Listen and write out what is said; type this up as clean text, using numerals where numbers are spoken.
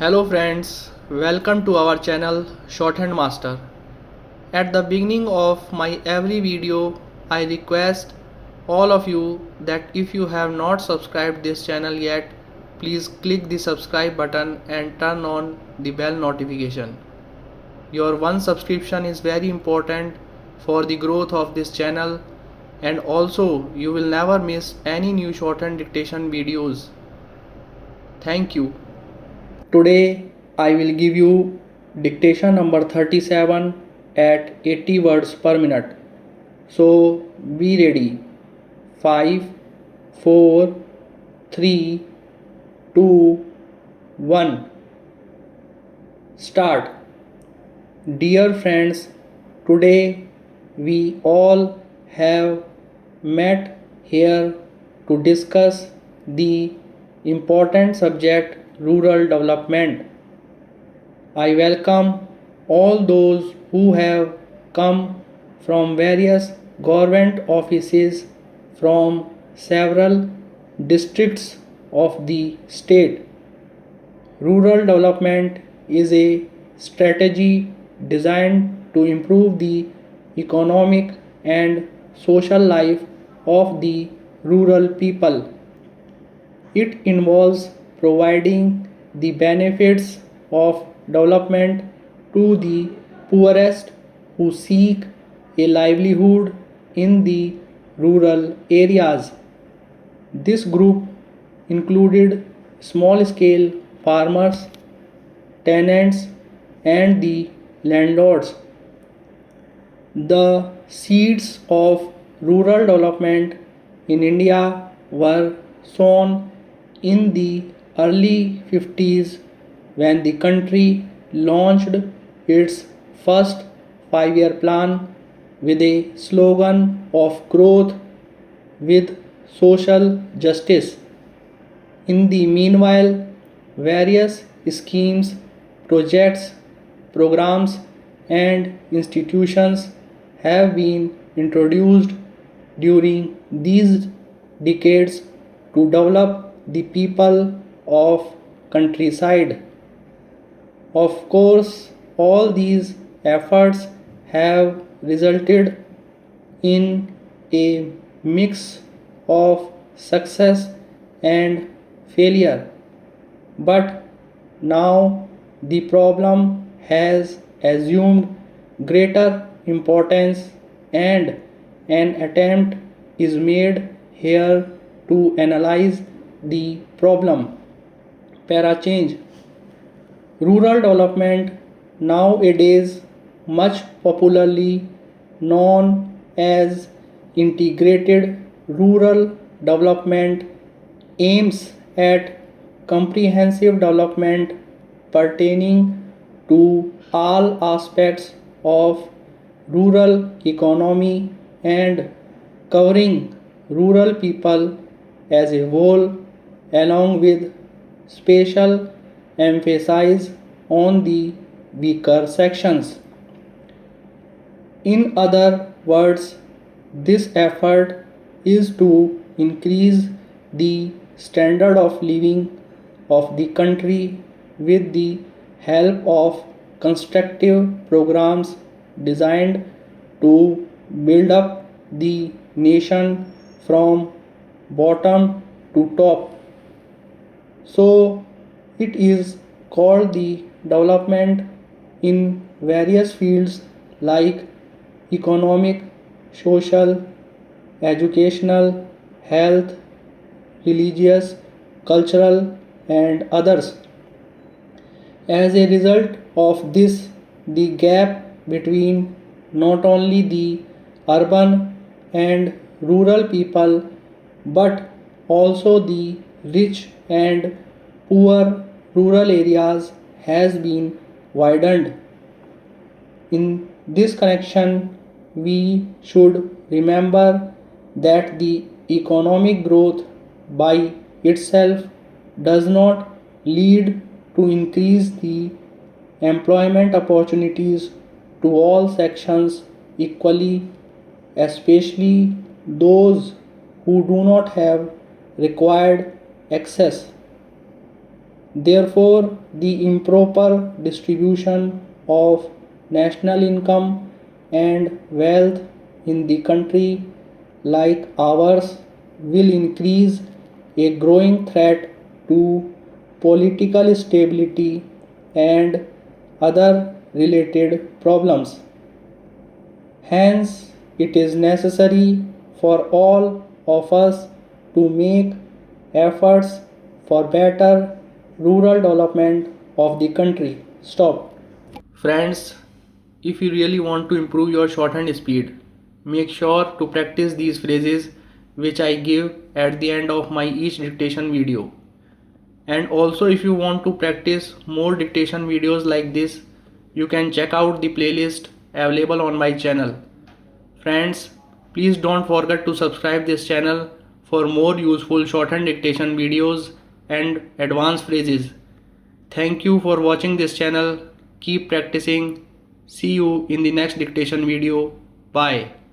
Hello friends, welcome to our channel Shorthand Master. At the beginning of my every video, I request all of you that if you have not subscribed this channel yet, please click the subscribe button and turn on the bell notification. Your one subscription is very important for the growth of this channel, and also you will never miss any new shorthand dictation videos. Thank you. Today I will give you dictation number 37 at 80 words per minute. So be ready. 5, 4, 3, 2, 1. Start. Dear friends, today we all have met here to discuss the important subject rural development. I welcome all those who have come from various government offices from several districts of the state. Rural development is a strategy designed to improve the economic and social life of the rural people. It involves providing the benefits of development to the poorest who seek a livelihood in the rural areas. This group included small scale farmers, tenants, and the landlords. The seeds of rural development in India were sown in the early 50s when the country launched its first 5-year plan with a slogan of growth with social justice. In the meanwhile, various schemes, projects, programs, and institutions have been introduced during these decades to develop the people of countryside. Of course, all these efforts have resulted in a mix of success and failure. But now the problem has assumed greater importance, and an attempt is made here to analyze the problem. Para change. Rural development, nowadays much popularly known as integrated rural development, aims at comprehensive development pertaining to all aspects of rural economy and covering rural people as a whole, along with special emphasis on the weaker sections. In other words, this effort is to increase the standard of living of the country with the help of constructive programs designed to build up the nation from bottom to top. So it is called the development in various fields like economic, social, educational, health, religious, cultural, and others. As a result of this, the gap between not only the urban and rural people but also the rich and poor rural areas has been widened. In this connection, we should remember that the economic growth by itself does not lead to increase the employment opportunities to all sections equally, especially those who do not have required access. Therefore, the improper distribution of national income and wealth in the country like ours will increase a growing threat to political stability and other related problems. Hence, it is necessary for all of us to make efforts for better rural development of the country. Stop. Friends, if you really want to improve your shorthand speed, make sure to practice these phrases which I give at the end of my each dictation video. And also, if you want to practice more dictation videos like this, you can check out the playlist available on my channel. Friends, please don't forget to subscribe this channel for more useful shorthand dictation videos and advanced phrases. Thank you for watching this channel. Keep practicing. See you in the next dictation video. Bye.